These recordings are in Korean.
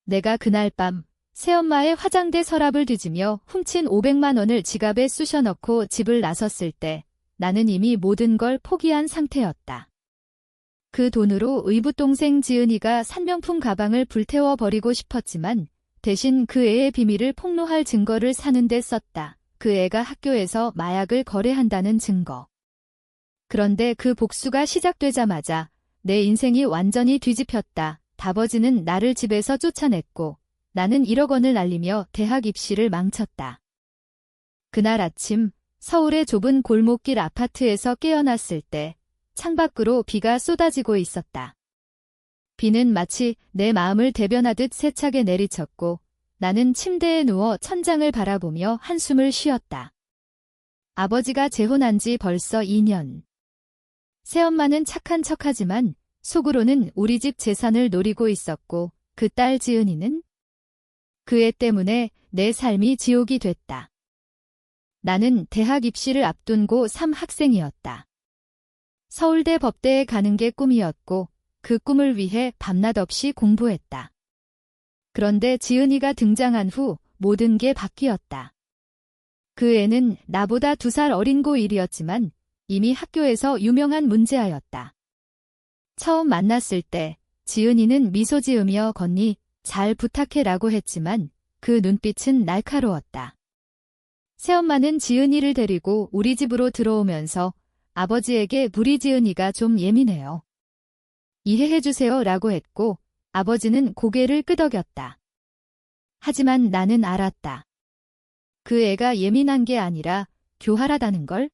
내가 그날 밤 새엄마의 화장대 서랍을 뒤지며 훔친 500만 원을 지갑에 쑤셔 넣고 집을 나섰을 때 나는 이미 모든 걸 포기한 상태였다. 그 돈으로 의붓동생 지은이가 산 명품 가방을 불태워 버리고 싶었지만 대신 그 애의 비밀을 폭로할 증거를 사는 데 썼다. 그 애가 학교에서 마약을 거래한다는 증거. 그런데 그 복수가 시작되자마자 내 인생이 완전히 뒤집혔다. 아버지는 나를 집에서 쫓아냈고 나는 1억 원을 날리며 대학 입시를 망쳤다. 그날 아침 서울의 좁은 골목길 아파트에서 깨어났을 때 창밖으로 비가 쏟아지고 있었다. 비는 마치 내 마음을 대변하듯 세차게 내리쳤고 나는 침대에 누워 천장을 바라보며 한숨을 쉬었다. 아버지가 재혼한 지 벌써 2년. 새엄마는 착한 척하지만 속으로는 우리 집 재산을 노리고 있었고 그 딸 지은이는 그 애 때문에 내 삶이 지옥이 됐다. 나는 대학 입시를 앞둔 고3 학생이었다. 서울대 법대에 가는 게 꿈이었고 그 꿈을 위해 밤낮 없이 공부했다. 그런데 지은이가 등장한 후 모든 게 바뀌었다. 그 애는 나보다 2살 어린 고1이었지만 이미 학교에서 유명한 문제아였다. 처음 만났을 때 지은이는 미소 지으며 건니 잘 부탁해라고 했지만 그 눈빛은 날카로웠다. 새엄마는 지은이를 데리고 우리 집으로 들어오면서 아버지에게 우리 지은이가 좀 예민해요. 이해해주세요 라고 했고 아버지는 고개를 끄덕였다. 하지만 나는 알았다. 그 애가 예민한 게 아니라 교활하다는 걸.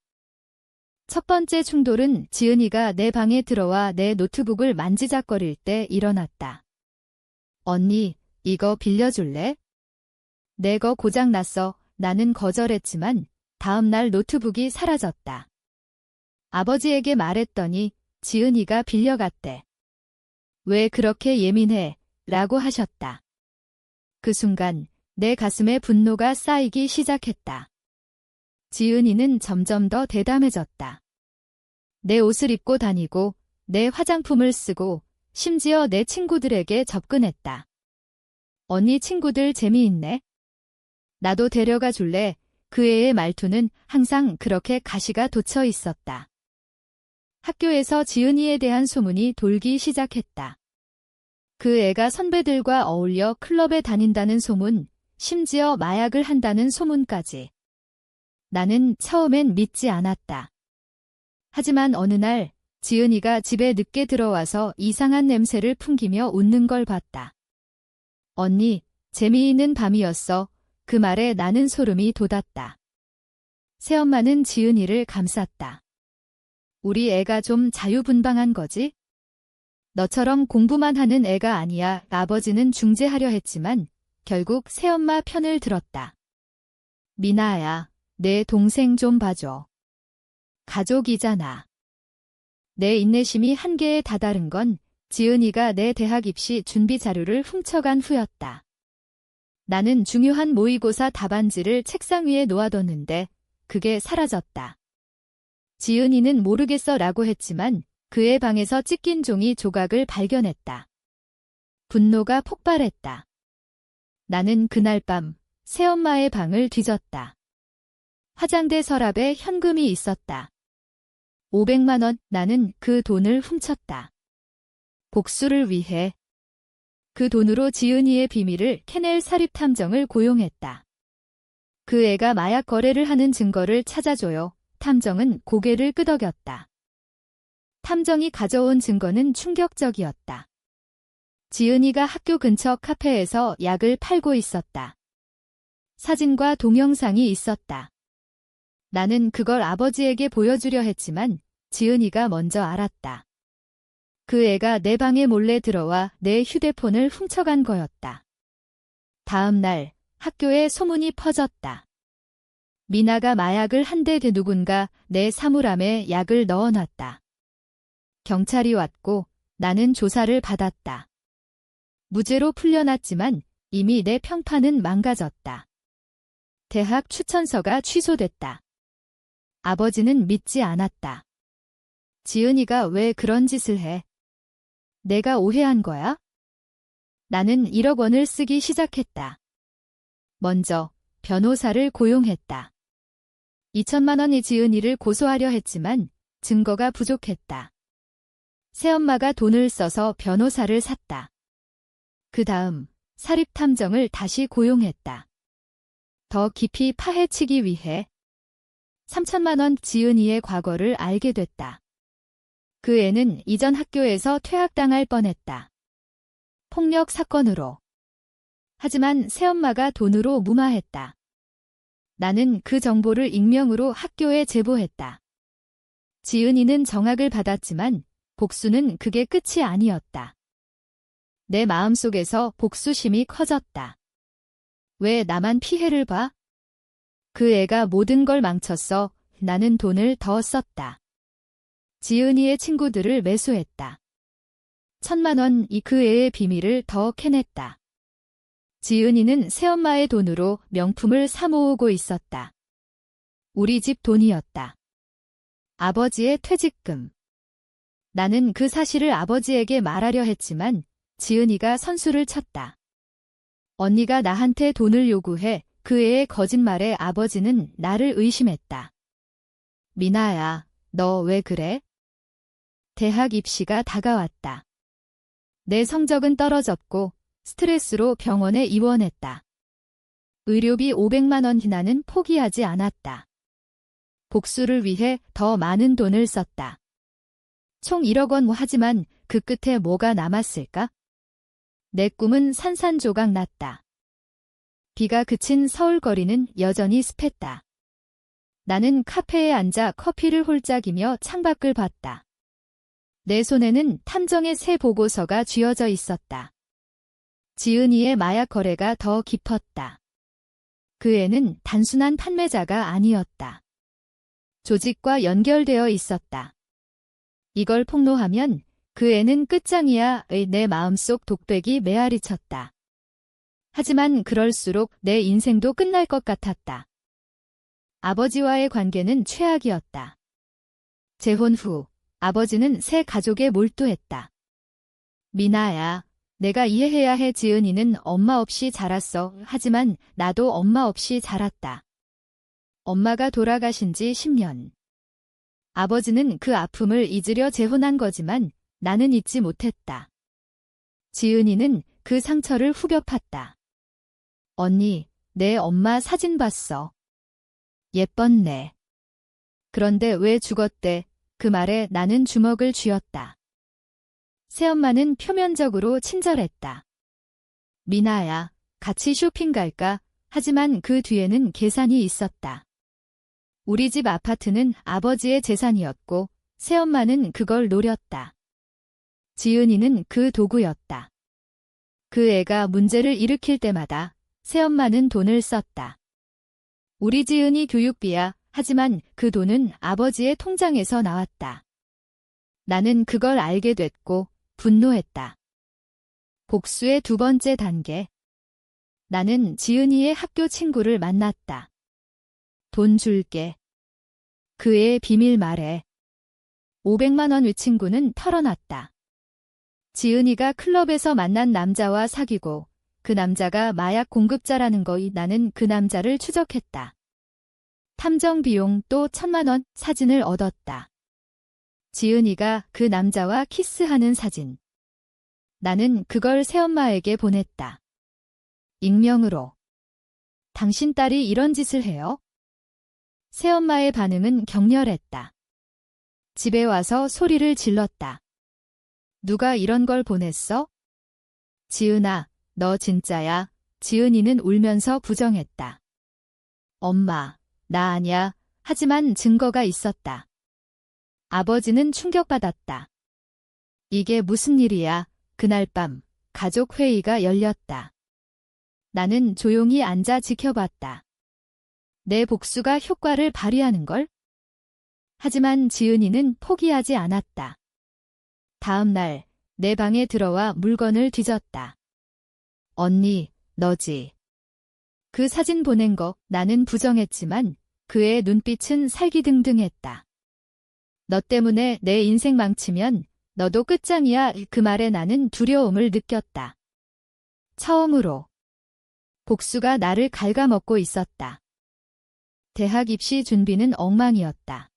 첫 번째 충돌은 지은이가 내 방에 들어와 내 노트북을 만지작거릴 때 일어났다. 언니, 이거 빌려줄래? 내 거 고장났어. 나는 거절했지만 다음 날 노트북이 사라졌다. 아버지에게 말했더니 지은이가 빌려갔대. 왜 그렇게 예민해? 라고 하셨다. 그 순간 내 가슴에 분노가 쌓이기 시작했다. 지은이는 점점 더 대담해졌다. 내 옷을 입고 다니고 내 화장품을 쓰고 심지어 내 친구들에게 접근했다. 언니 친구들 재미있네. 나도 데려가 줄래? 그 애의 말투는 항상 그렇게 가시가 돋쳐 있었다. 학교에서 지은이에 대한 소문이 돌기 시작했다. 그 애가 선배들과 어울려 클럽에 다닌다는 소문, 심지어 마약을 한다는 소문까지. 나는 처음엔 믿지 않았다. 하지만 어느 날 지은이가 집에 늦게 들어와서 이상한 냄새를 풍기며 웃는 걸 봤다. 언니, 재미있는 밤이었어. 그 말에 나는 소름이 돋았다. 새엄마는 지은이를 감쌌다. 우리 애가 좀 자유분방한 거지? 너처럼 공부만 하는 애가 아니야. 아버지는 중재하려 했지만 결국 새엄마 편을 들었다. 미나야, 내 동생 좀 봐줘. 가족이잖아. 내 인내심이 한계에 다다른 건 지은이가 내 대학 입시 준비 자료를 훔쳐간 후였다. 나는 중요한 모의고사 답안지를 책상 위에 놓아뒀는데 그게 사라졌다. 지은이는 모르겠어 라고 했지만 그의 방에서 찢긴 종이 조각을 발견했다. 분노가 폭발했다. 나는 그날 밤 새엄마의 방을 뒤졌다. 화장대 서랍에 현금이 있었다. 500만 원. 나는 그 돈을 훔쳤다. 복수를 위해. 그 돈으로 지은이의 비밀을 캐낼 사립탐정을 고용했다. 그 애가 마약 거래를 하는 증거를 찾아줘요. 탐정은 고개를 끄덕였다. 탐정이 가져온 증거는 충격적이었다. 지은이가 학교 근처 카페에서 약을 팔고 있었다. 사진과 동영상이 있었다. 나는 그걸 아버지에게 보여주려 했지만 지은이가 먼저 알았다. 그 애가 내 방에 몰래 들어와 내 휴대폰을 훔쳐간 거였다. 다음 날 학교에 소문이 퍼졌다. 미나가 마약을 한 대 누군가 내 사물함에 약을 넣어놨다. 경찰이 왔고 나는 조사를 받았다. 무죄로 풀려났지만 이미 내 평판은 망가졌다. 대학 추천서가 취소됐다. 아버지는 믿지 않았다. 지은이가 왜 그런 짓을 해? 내가 오해한 거야? 나는 1억 원을 쓰기 시작했다. 먼저 변호사를 고용했다. 2천만 원이 지은이를 고소하려 했지만 증거가 부족했다. 새엄마가 돈을 써서 변호사를 샀다. 그 다음 사립탐정을 다시 고용했다. 더 깊이 파헤치기 위해 3천만 원 지은이의 과거를 알게 됐다. 그 애는 이전 학교에서 퇴학당할 뻔했다. 폭력 사건으로. 하지만 새엄마가 돈으로 무마했다. 나는 그 정보를 익명으로 학교에 제보했다. 지은이는 정학을 받았지만 복수는 그게 끝이 아니었다. 내 마음속에서 복수심이 커졌다. 왜 나만 피해를 봐? 그 애가 모든 걸 망쳤어. 나는 돈을 더 썼다. 지은이의 친구들을 매수했다. 1,000만 원이 그 애의 비밀을 더 캐냈다. 지은이는 새엄마의 돈으로 명품을 사 모으고 있었다. 우리 집 돈이었다. 아버지의 퇴직금. 나는 그 사실을 아버지에게 말하려 했지만 지은이가 선수를 쳤다. 언니가 나한테 돈을 요구해 그 애의 거짓말에 아버지는 나를 의심했다. 미나야, 너 왜 그래? 대학 입시가 다가왔다. 내 성적은 떨어졌고 스트레스로 병원에 입원했다. 의료비 500만 원. 나는 포기하지 않았다. 복수를 위해 더 많은 돈을 썼다. 총 1억 원. 하지만 그 끝에 뭐가 남았을까? 내 꿈은 산산조각 났다. 비가 그친 서울 거리는 여전히 습했다. 나는 카페에 앉아 커피를 홀짝이며 창밖을 봤다. 내 손에는 탐정의 새 보고서가 쥐어져 있었다. 지은이의 마약 거래가 더 깊었다. 그 애는 단순한 판매자가 아니었다. 조직과 연결되어 있었다. 이걸 폭로하면 그 애는 끝장이야의 내 마음속 독백이 메아리 쳤다. 하지만 그럴수록 내 인생도 끝날 것 같았다. 아버지와의 관계는 최악이었다. 재혼 후 아버지는 새 가족에 몰두했다. 미나야, 내가 이해해야 해. 지은이는 엄마 없이 자랐어. 하지만 나도 엄마 없이 자랐다. 엄마가 돌아가신 지 10년. 아버지는 그 아픔을 잊으려 재혼한 거지만 나는 잊지 못했다. 지은이는 그 상처를 후벼 팠다. 언니, 내 엄마 사진 봤어. 예뻤네. 그런데 왜 죽었대? 그 말에 나는 주먹을 쥐었다. 새엄마는 표면적으로 친절했다. 미나야, 같이 쇼핑 갈까? 하지만 그 뒤에는 계산이 있었다. 우리 집 아파트는 아버지의 재산이었고 새엄마는 그걸 노렸다. 지은이는 그 도구였다. 그 애가 문제를 일으킬 때마다 새엄마는 돈을 썼다. 우리 지은이 교육비야. 하지만 그 돈은 아버지의 통장에서 나왔다. 나는 그걸 알게 됐고 분노했다. 복수의 두 번째 단계. 나는 지은이의 학교 친구를 만났다. 돈 줄게. 그의 비밀 말해. 500만 원. 위 친구는 털어놨다. 지은이가 클럽에서 만난 남자와 사귀고 그 남자가 마약 공급자라는 거이. 나는 그 남자를 추적했다. 탐정 비용 또 1,000만 원. 사진을 얻었다. 지은이가 그 남자와 키스하는 사진. 나는 그걸 새엄마에게 보냈다. 익명으로. 당신 딸이 이런 짓을 해요? 새엄마의 반응은 격렬했다. 집에 와서 소리를 질렀다. 누가 이런 걸 보냈어? 지은아, 너 진짜야? 지은이는 울면서 부정했다. 엄마, 나 아냐. 하지만 증거가 있었다. 아버지는 충격받았다. 이게 무슨 일이야? 그날 밤 가족 회의가 열렸다. 나는 조용히 앉아 지켜봤다. 내 복수가 효과를 발휘하는 걸? 하지만 지은이는 포기하지 않았다. 다음 날 내 방에 들어와 물건을 뒤졌다. 언니, 너지. 그 사진 보낸 거. 나는 부정했지만 그의 눈빛은 살기등등했다. 너 때문에 내 인생 망치면 너도 끝장이야. 그 말에 나는 두려움을 느꼈다. 처음으로 복수가 나를 갉아먹고 있었다. 대학 입시 준비는 엉망이었다.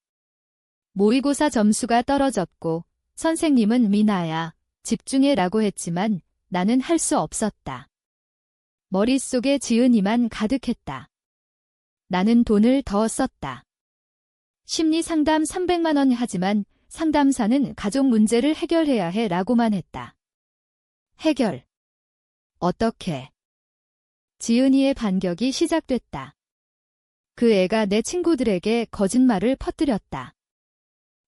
모의고사 점수가 떨어졌고 선생님은 미나야, 집중해라고 했지만 나는 할 수 없었다. 머릿속에 지은이만 가득했다. 나는 돈을 더 썼다. 심리 상담 300만 원 하지만 상담사는 가족 문제를 해결해야 해 라고만 했다. 해결. 어떻게? 지은이의 반격이 시작됐다. 그 애가 내 친구들에게 거짓말을 퍼뜨렸다.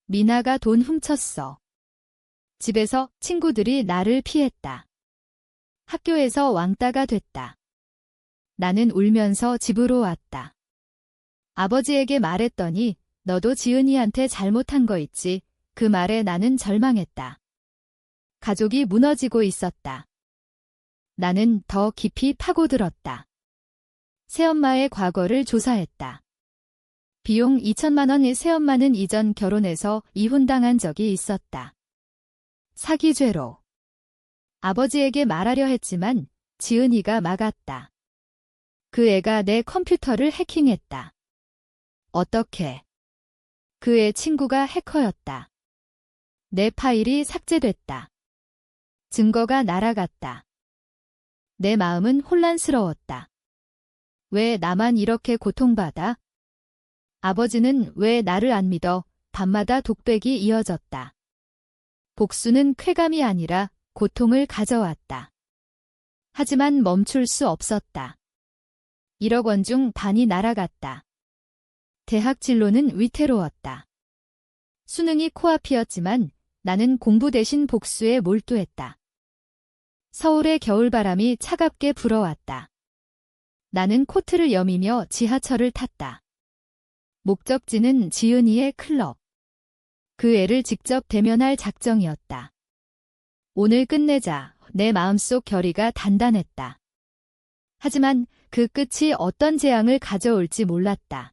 미나가 돈 훔쳤어. 집에서 친구들이 나를 피했다. 학교에서 왕따가 됐다. 나는 울면서 집으로 왔다. 아버지에게 말했더니 너도 지은이한테 잘못한 거 있지. 그 말에 나는 절망했다. 가족이 무너지고 있었다. 나는 더 깊이 파고들었다. 새엄마의 과거를 조사했다. 비용 2천만 원의 새엄마는 이전 결혼해서 이혼당한 적이 있었다. 사기죄로. 아버지에게 말하려 했지만 지은이가 막았다. 그 애가 내 컴퓨터를 해킹했다. 어떻게? 그 애 친구가 해커였다. 내 파일이 삭제됐다. 증거가 날아갔다. 내 마음은 혼란스러웠다. 왜 나만 이렇게 고통받아? 아버지는 왜 나를 안 믿어? 밤마다 독백이 이어졌다. 복수는 쾌감이 아니라 고통을 가져왔다. 하지만 멈출 수 없었다. 1억 원 중 반이 날아갔다. 대학 진로는 위태로웠다. 수능이 코앞이었지만 나는 공부 대신 복수에 몰두했다. 서울의 겨울바람이 차갑게 불어왔다. 나는 코트를 여미며 지하철을 탔다. 목적지는 지은이의 클럽. 그 애를 직접 대면할 작정이었다. 오늘 끝내자. 내 마음속 결의가 단단했다. 하지만 그 끝이 어떤 재앙을 가져올지 몰랐다.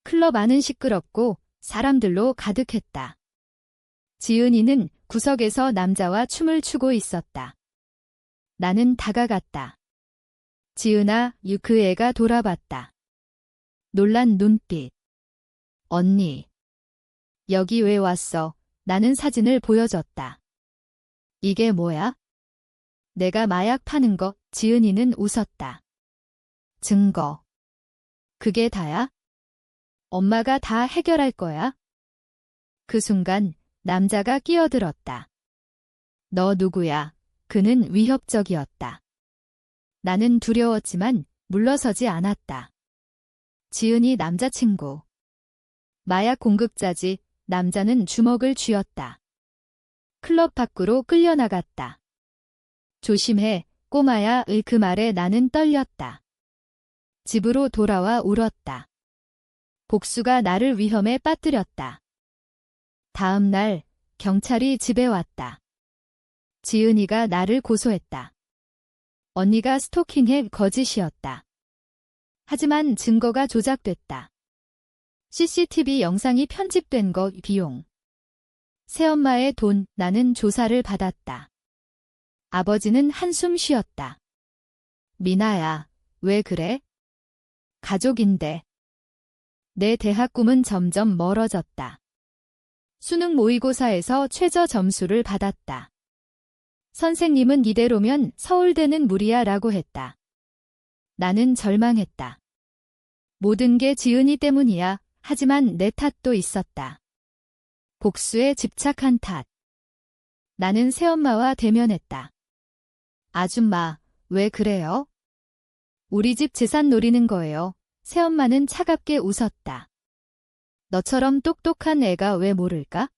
클럽 안은 시끄럽고 사람들로 가득했다. 지은이는 구석에서 남자와 춤을 추고 있었다. 나는 다가갔다. 지은아, 그 애가 돌아봤다. 놀란 눈빛. 언니. 여기 왜 왔어? 나는 사진을 보여줬다. 이게 뭐야? 내가 마약 파는 거. 지은이는 웃었다. 증거. 그게 다야? 엄마가 다 해결할 거야? 그 순간 남자가 끼어들었다. 너 누구야? 그는 위협적이었다. 나는 두려웠지만 물러서지 않았다. 지은이 남자친구. 마약 공급자지. 남자는 주먹을 쥐었다. 클럽 밖으로 끌려나갔다. 조심해, 꼬마야. 의 그 말에 나는 떨렸다. 집으로 돌아와 울었다. 복수가 나를 위험에 빠뜨렸다. 다음 날 경찰이 집에 왔다. 지은이가 나를 고소했다. 언니가 스토킹해 거짓이었다. 하지만 증거가 조작됐다. CCTV 영상이 편집된 거 비용. 새엄마의 돈. 나는 조사를 받았다. 아버지는 한숨 쉬었다. 미나야, 왜 그래? 가족인데. 내 대학 꿈은 점점 멀어졌다. 수능 모의고사에서 최저 점수를 받았다. 선생님은 이대로면 서울대는 무리야 라고 했다. 나는 절망했다. 모든 게 지은이 때문이야. 하지만 내 탓도 있었다. 복수에 집착한 탓. 나는 새엄마와 대면했다. 아줌마, 왜 그래요? 우리 집 재산 노리는 거예요. 새엄마는 차갑게 웃었다. 너처럼 똑똑한 애가 왜 모를까?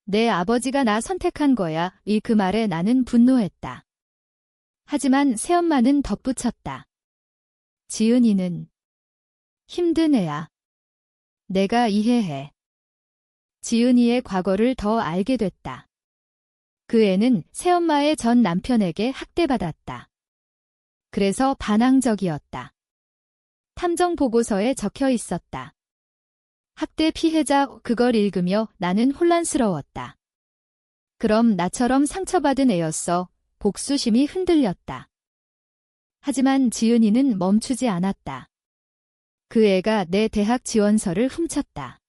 내 아버지가 나 선택한 거야. 그 말에 나는 분노했다. 하지만 새엄마는 덧붙였다. 지은이는 힘든 애야. 내가 이해해. 지은이의 과거를 더 알게 됐다. 그 애는 새엄마의 전 남편에게 학대받았다. 그래서 반항적이었다. 탐정 보고서에 적혀 있었다. 학대 피해자. 그걸 읽으며 나는 혼란스러웠다. 그럼 나처럼 상처받은 애였어. 복수심이 흔들렸다. 하지만 지은이는 멈추지 않았다. 그 애가 내 대학 지원서를 훔쳤다.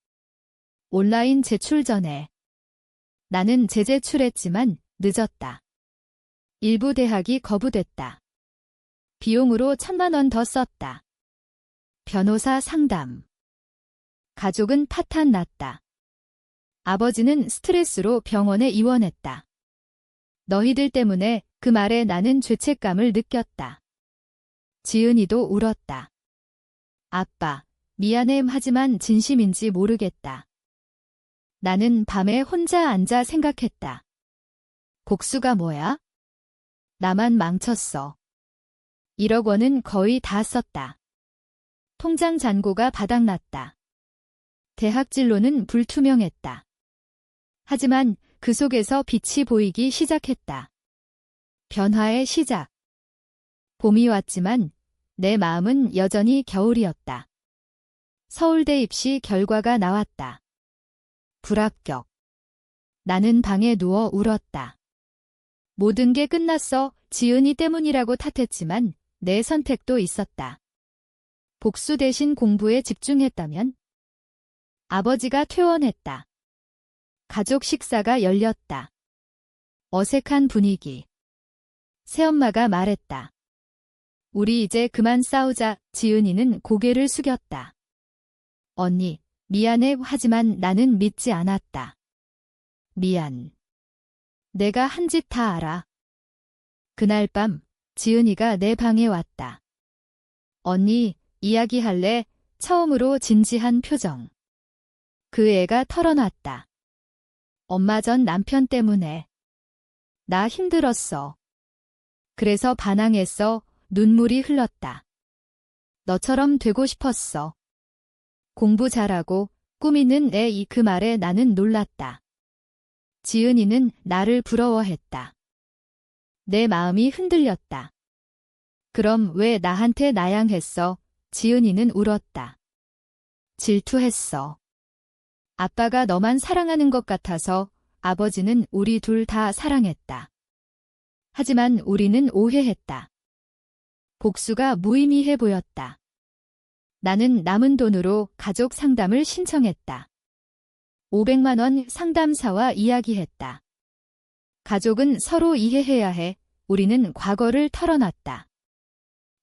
온라인 제출 전에. 나는 재제출했지만 늦었다. 일부 대학이 거부됐다. 비용으로 1,000만 원 더 썼다. 변호사 상담. 가족은 파탄났다. 아버지는 스트레스로 병원에 입원했다. 너희들 때문에 그 말에 나는 죄책감을 느꼈다. 지은이도 울었다. 아빠, 미안해 하지만 진심인지 모르겠다. 나는 밤에 혼자 앉아 생각했다. 복수가 뭐야? 나만 망쳤어. 1억 원은 거의 다 썼다. 통장 잔고가 바닥났다. 대학 진로는 불투명했다. 하지만 그 속에서 빛이 보이기 시작했다. 변화의 시작. 봄이 왔지만 내 마음은 여전히 겨울이었다. 서울대 입시 결과가 나왔다. 불합격. 나는 방에 누워 울었다. 모든 게 끝났어. 지은이 때문이라고 탓했지만 내 선택도 있었다. 복수 대신 공부에 집중했다면? 아버지가 퇴원했다. 가족 식사가 열렸다. 어색한 분위기. 새엄마가 말했다. 우리 이제 그만 싸우자. 지은이는 고개를 숙였다. 언니, 미안해 하지만 나는 믿지 않았다. 미안. 내가 한 짓 다 알아. 그날 밤 지은이가 내 방에 왔다. 언니, 이야기할래? 처음으로 진지한 표정. 그 애가 털어놨다. 엄마 전 남편 때문에. 나 힘들었어. 그래서 반항했어. 눈물이 흘렀다. 너처럼 되고 싶었어. 공부 잘하고 꿈 있는 애 그 말에 나는 놀랐다. 지은이는 나를 부러워했다. 내 마음이 흔들렸다. 그럼 왜 나한테 나양했어? 지은이는 울었다. 질투했어. 아빠가 너만 사랑하는 것 같아서. 아버지는 우리 둘 다 사랑했다. 하지만 우리는 오해했다. 복수가 무의미해 보였다. 나는 남은 돈으로 가족 상담을 신청했다. 500만 원 상담사와 이야기했다. 가족은 서로 이해해야 해. 우리는 과거를 털어놨다.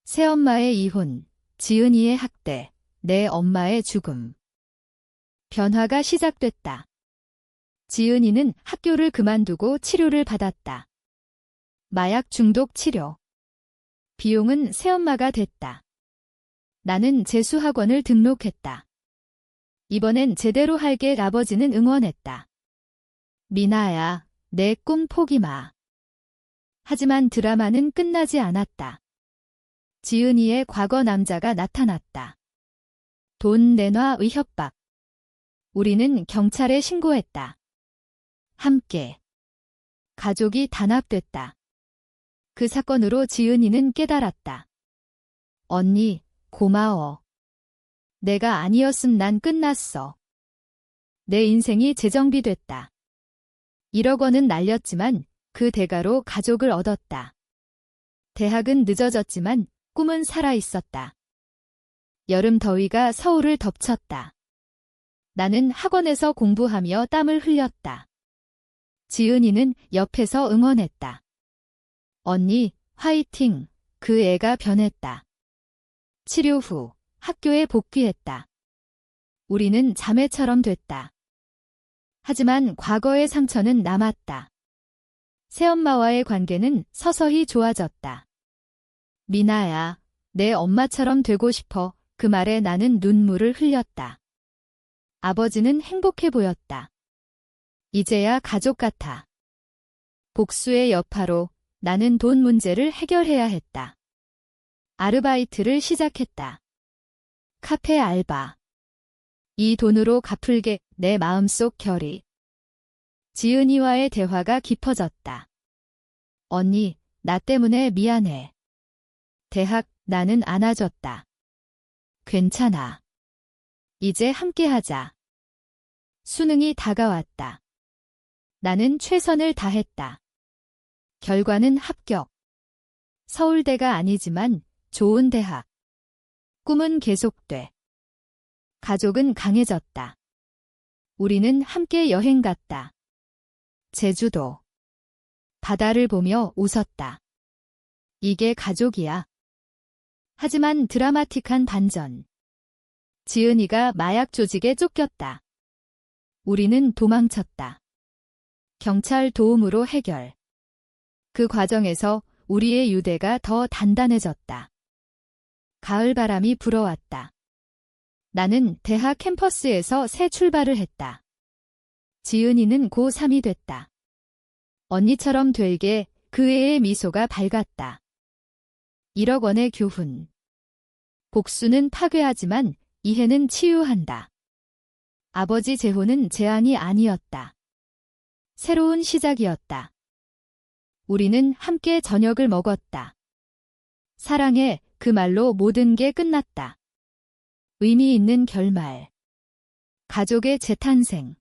새엄마의 이혼, 지은이의 학대, 내 엄마의 죽음. 변화가 시작됐다. 지은이는 학교를 그만두고 치료를 받았다. 마약 중독 치료. 비용은 새엄마가 됐다. 나는 재수학원을 등록했다. 이번엔 제대로 할게. 아버지는 응원했다. 미나야, 내 꿈 포기 마. 하지만 드라마는 끝나지 않았다. 지은이의 과거 남자가 나타났다. 돈 내놔의 협박. 우리는 경찰에 신고했다. 함께. 가족이 단합됐다. 그 사건으로 지은이는 깨달았다. 언니, 고마워. 내가 아니었음 난 끝났어. 내 인생이 재정비됐다. 1억 원은 날렸지만 그 대가로 가족을 얻었다. 대학은 늦어졌지만 꿈은 살아있었다. 여름 더위가 서울을 덮쳤다. 나는 학원에서 공부하며 땀을 흘렸다. 지은이는 옆에서 응원했다. 언니, 화이팅! 그 애가 변했다. 치료 후 학교에 복귀했다. 우리는 자매처럼 됐다. 하지만 과거의 상처는 남았다. 새엄마와의 관계는 서서히 좋아졌다. 미나야, 내 엄마처럼 되고 싶어. 그 말에 나는 눈물을 흘렸다. 아버지는 행복해 보였다. 이제야 가족 같아. 복수의 여파로 나는 돈 문제를 해결해야 했다. 아르바이트를 시작했다. 카페 알바. 이 돈으로 갚을게. 내 마음속 결의. 지은이와의 대화가 깊어졌다. 언니, 나 때문에 미안해. 대학, 나는 안아줬다. 괜찮아. 이제 함께하자. 수능이 다가왔다. 나는 최선을 다했다. 결과는 합격. 서울대가 아니지만 좋은 대학. 꿈은 계속돼. 가족은 강해졌다. 우리는 함께 여행 갔다. 제주도. 바다를 보며 웃었다. 이게 가족이야. 하지만 드라마틱한 반전. 지은이가 마약 조직에 쫓겼다. 우리는 도망쳤다. 경찰 도움으로 해결. 그 과정에서 우리의 유대가 더 단단해졌다. 가을바람이 불어왔다. 나는 대학 캠퍼스에서 새 출발을 했다. 지은이는 고3이 됐다. 언니처럼 되게 그 애의 미소가 밝았다. 1억 원의 교훈. 복수는 파괴하지만 이해는 치유한다. 아버지 재혼은 재앙이 아니었다. 새로운 시작이었다. 우리는 함께 저녁을 먹었다. 사랑해, 그 말로 모든 게 끝났다. 의미 있는 결말. 가족의 재탄생.